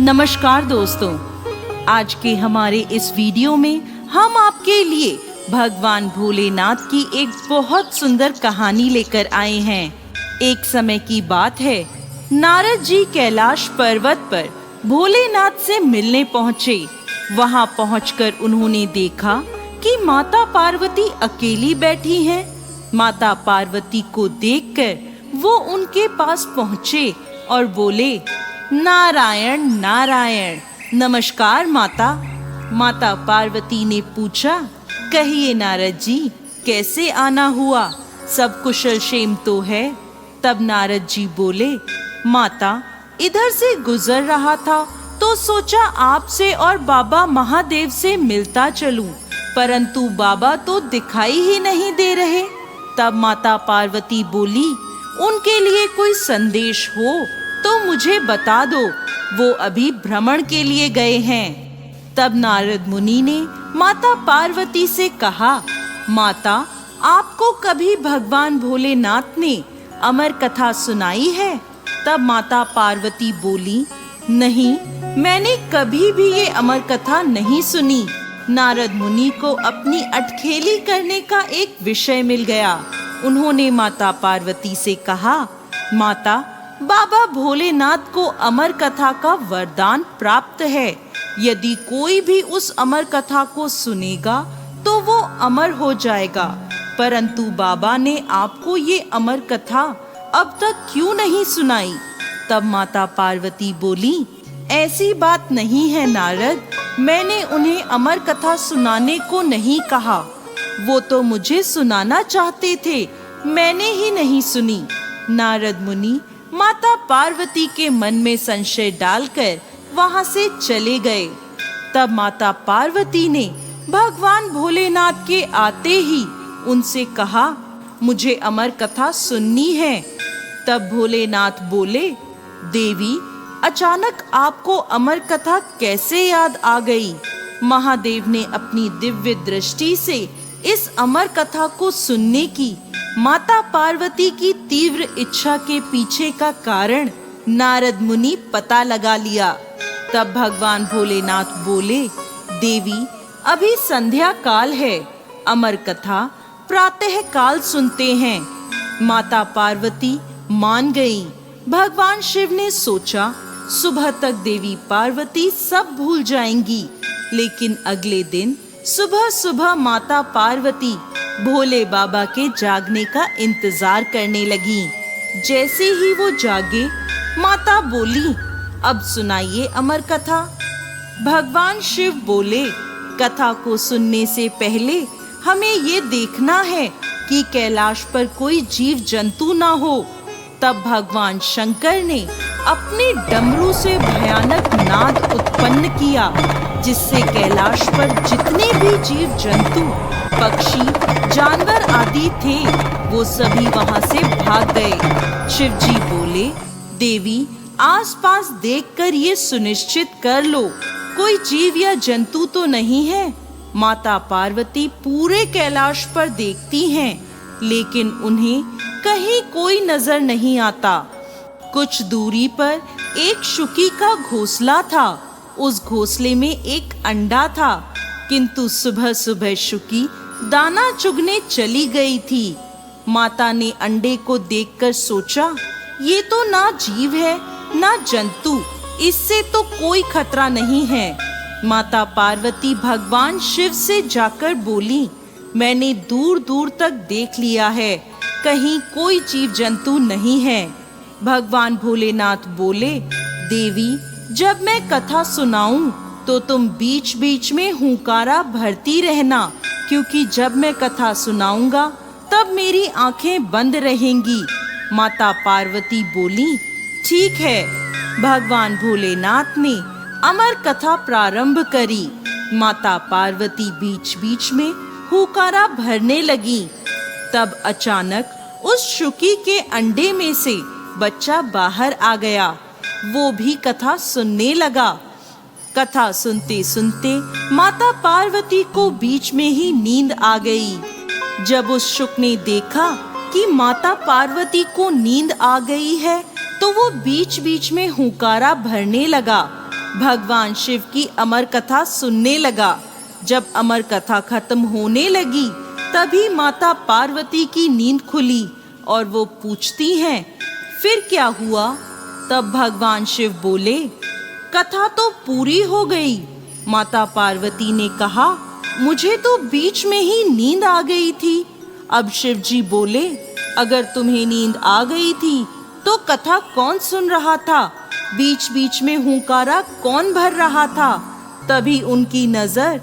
नमस्कार दोस्तों, आज के हमारे इस वीडियो में हम आपके लिए भगवान भोलेनाथ की एक बहुत सुंदर कहानी लेकर आए हैं। एक समय की बात है, नारद जी कैलाश पर्वत पर भोलेनाथ से मिलने पहुँचे। वहाँ पहुँचकर उन्होंने देखा कि माता पार्वती अकेली बैठी हैं। माता पार्वती को देखकर वो उनके पास पहुँचे और बोले, नारायण नारायण, नमस्कार माता। माता पार्वती ने पूछा, कहिए नारद जी, कैसे आना हुआ? सब कुशल क्षेम तो है? तब नारद जी बोले, माता, इधर से गुजर रहा था तो सोचा आपसे और बाबा महादेव से मिलता चलूं, परंतु बाबा तो दिखाई ही नहीं दे रहे। तब माता पार्वती बोली, उनके लिए कोई संदेश हो तो मुझे बता दो, वो अभी भ्रमण के लिए गए हैं। तब नारद मुनि ने माता पार्वती से कहा, माता, आपको कभी भगवान भोलेनाथ ने अमर कथा सुनाई है? तब माता पार्वती बोली, नहीं, मैंने कभी भी ये अमर कथा नहीं सुनी। नारद मुनि को अपनी अटखेली करने का एक विषय मिल गया। उन्होंने माता पार्वती से कहा, माता, बाबा भोलेनाथ को अमर कथा का वरदान प्राप्त है। यदि कोई भी उस अमर कथा को सुनेगा तो वो अमर हो जाएगा, परंतु बाबा ने आपको ये अमर कथा अब तक क्यों नहीं सुनाई? तब माता पार्वती बोली, ऐसी बात नहीं है नारद, मैंने उन्हें अमर कथा सुनाने को नहीं कहा। वो तो मुझे सुनाना चाहते थे, मैंने ही नहीं सुनी। नारद मुनि माता पार्वती के मन में संशय डालकर वहां से चले गए। तब माता पार्वती ने भगवान भोलेनाथ के आते ही उनसे कहा, मुझे अमर कथा सुननी है। तब भोलेनाथ बोले, देवी, अचानक आपको अमर कथा कैसे याद आ गई? महादेव ने अपनी दिव्य दृष्टि से इस अमर कथा को सुनने की माता पार्वती की तीव्र इच्छा के पीछे का कारण नारद मुनि पता लगा लिया। तब भगवान भोलेनाथ बोले, देवी, अभी संध्या काल है, अमर कथा प्रातः काल सुनते हैं। माता पार्वती मान गई। भगवान शिव ने सोचा, सुबह तक देवी पार्वती सब भूल जाएंगी। लेकिन अगले दिन सुबह सुबह माता पार्वती भोले बाबा के जागने का इंतजार करने लगी। जैसे ही वो जागे, माता बोली, अब सुनाइए अमर कथा। भगवान शिव बोले, कथा को सुनने से पहले हमें ये देखना है कि कैलाश पर कोई जीव जंतु ना हो। तब भगवान शंकर ने अपने डमरू से भयानक नाद उत्पन्न किया, जिससे कैलाश पर जितने भी जीव जंतु, पक्षी, जानवर आदि थे, वो सभी वहां से भाग गए। शिव जी बोले, देवी, आसपास देखकर ये सुनिश्चित कर लो, कोई जीव या जंतु तो नहीं है। माता पार्वती पूरे कैलाश पर देखती हैं, लेकिन उन्हें कहीं कोई नजर नहीं आता। कुछ दूरी पर एक शुकी का घोंसला था। उस घोंसले में एक अंडा था, किंतु सुबह सुबह शुकी दाना चुगने चली गई थी। माता ने अंडे को देखकर सोचा, ये तो ना जीव है ना जंतु, इससे तो कोई खतरा नहीं है। माता पार्वती भगवान शिव से जाकर बोली, मैंने दूर दूर तक देख लिया है, कहीं कोई जीव जंतु नहीं है। भगवान भोलेनाथ बोले, देवी, जब मैं कथा सुनाऊं तो तुम बीच बीच में हुंकारा भरती रहना, क्योंकि जब मैं कथा सुनाऊंगा तब मेरी आंखें बंद रहेंगी। माता पार्वती बोली, ठीक है। भगवान भोलेनाथ ने अमर कथा प्रारंभ करी। माता पार्वती बीच बीच में हुंकारा भरने लगी। तब अचानक उस शुकी के अंडे में से बच्चा बाहर आ गया। वो भी कथा सुनने लगा। कथा सुनते सुनते माता पार्वती को बीच में ही नींद आ गई। जब उस शुक ने देखा कि माता पार्वती को नींद आ गई है, तो वो बीच बीच में हुंकारा भरने लगा। भगवान शिव की अमर कथा सुनने लगा। जब अमर कथा खत्म होने लगी तभी माता पार्वती की नींद खुली और वो पूछती हैं, फिर क्या हुआ? तब भगवान शिव बोले, कथा तो पूरी हो गई। माता पार्वती ने कहा, मुझे तो बीच में ही नींद आ गई थी। अब शिव जी बोले, अगर तुम्हें नींद आ गई थी तो कथा कौन सुन रहा था? बीच बीच में हुंकारा कौन भर रहा था? तभी उनकी नजर